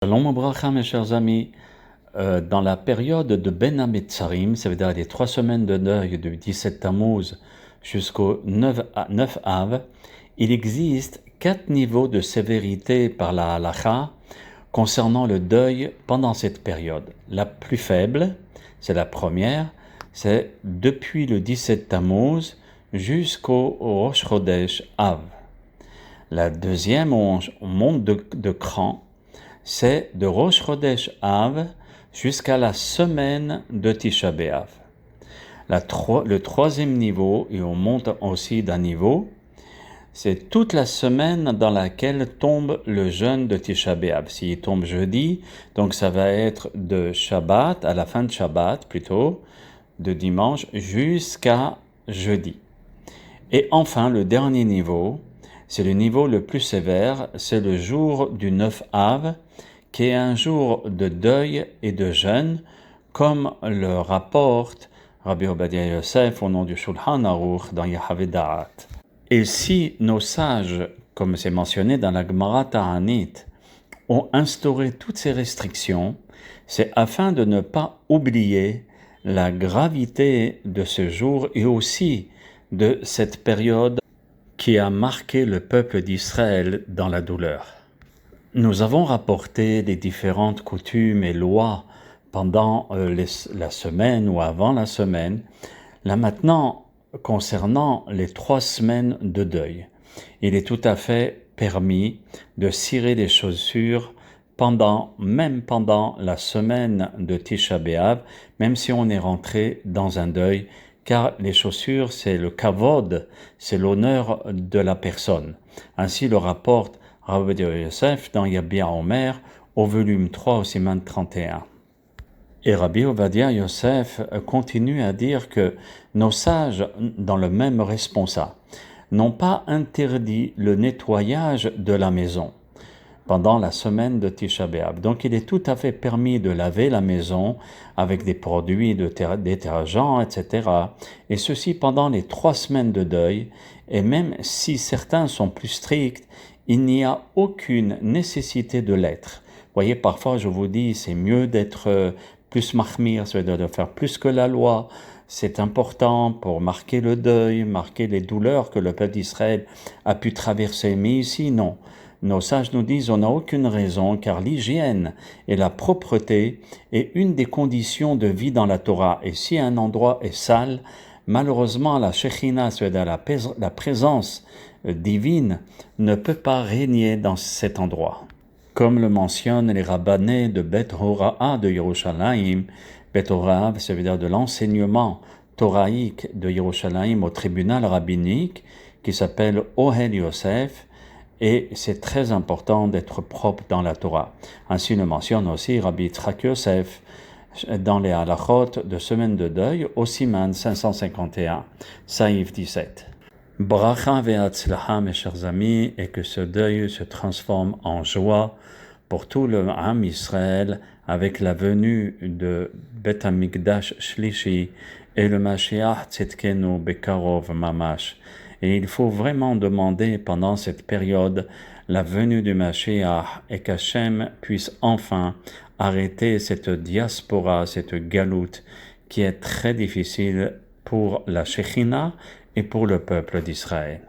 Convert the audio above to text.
Shalom Abraham, mes chers amis. Dans la période de Ben Hametzarim, ça veut dire les 3 semaines de deuil du 17 Tammuz jusqu'au 9 Av, il existe 4 niveaux de sévérité par la halakha concernant le deuil pendant cette période. La plus faible, c'est la première, c'est depuis le 17 Tammuz jusqu'au Rosh Chodesh Av. La deuxième, on monte de cran, c'est de Rosh Chodesh Av jusqu'à la semaine de Tisha B'Av. Le troisième niveau, et on monte aussi d'un niveau, c'est toute la semaine dans laquelle tombe le jeûne de Tisha B'Av. S'il tombe jeudi, donc ça va être de Shabbat, à la fin de Shabbat plutôt, de dimanche jusqu'à jeudi. Et enfin, le dernier niveau, c'est le niveau le plus sévère, c'est le jour du 9 Av, qui est un jour de deuil et de jeûne, comme le rapporte Rabbi Obadia Yosef au nom du Shulchan Aruch dans Yehaveh Da'at. Et si nos sages, comme c'est mentionné dans la Gemara Ta'anit, ont instauré toutes ces restrictions, c'est afin de ne pas oublier la gravité de ce jour et aussi de cette période qui a marqué le peuple d'Israël dans la douleur. Nous avons rapporté les différentes coutumes et lois pendant la semaine ou avant la semaine. Là maintenant, concernant les 3 semaines de deuil, il est tout à fait permis de cirer les chaussures même pendant la semaine de Tisha B'Av, même si on est rentré dans un deuil, car les chaussures, c'est le kavod, c'est l'honneur de la personne. Ainsi le rapporte Rabbi Yosef dans Yabia Omer au volume 3 au siman 31. Et Rabbi Ovadia Yosef continue à dire que nos sages, dans le même responsa, n'ont pas interdit le nettoyage de la maison pendant la semaine de Tisha B'Av. Donc il est tout à fait permis de laver la maison avec des produits de détergents, etc. Et ceci pendant les 3 semaines de deuil. Et même si certains sont plus stricts, il n'y a aucune nécessité de l'être. Vous voyez, parfois je vous dis, c'est mieux d'être plus mahmir, c'est-à-dire de faire plus que la loi. C'est important pour marquer le deuil, marquer les douleurs que le peuple d'Israël a pu traverser. Mais ici, non. Nos sages nous disent on n'a aucune raison car l'hygiène et la propreté est une des conditions de vie dans la Torah. Et si un endroit est sale, malheureusement la Shekhinah, c'est-à-dire la présence divine, ne peut pas régner dans cet endroit. Comme le mentionnent les rabbanés de Bet Hora'a de Yerushalayim, Bet Hora'a, ça veut dire de l'enseignement toraïque de Yerushalayim au tribunal rabbinique qui s'appelle Ohel Yosef. Et c'est très important d'être propre dans la Torah. Ainsi le mentionne aussi Rabbi Yitzhak Yosef dans les halachot de semaine de deuil au siman 551, Saïf 17. Bracha ve'atzlacha, mes chers amis, et que ce deuil se transforme en joie pour tout le Am Israël avec la venue de Bet HaMikdash Shlishi et le Mashiach Tzidkenu Bekarov Mamash. Et il faut vraiment demander pendant cette période la venue du Mashiach et qu'Hachem puisse enfin arrêter cette diaspora, cette galoute qui est très difficile pour la Shekhinah et pour le peuple d'Israël.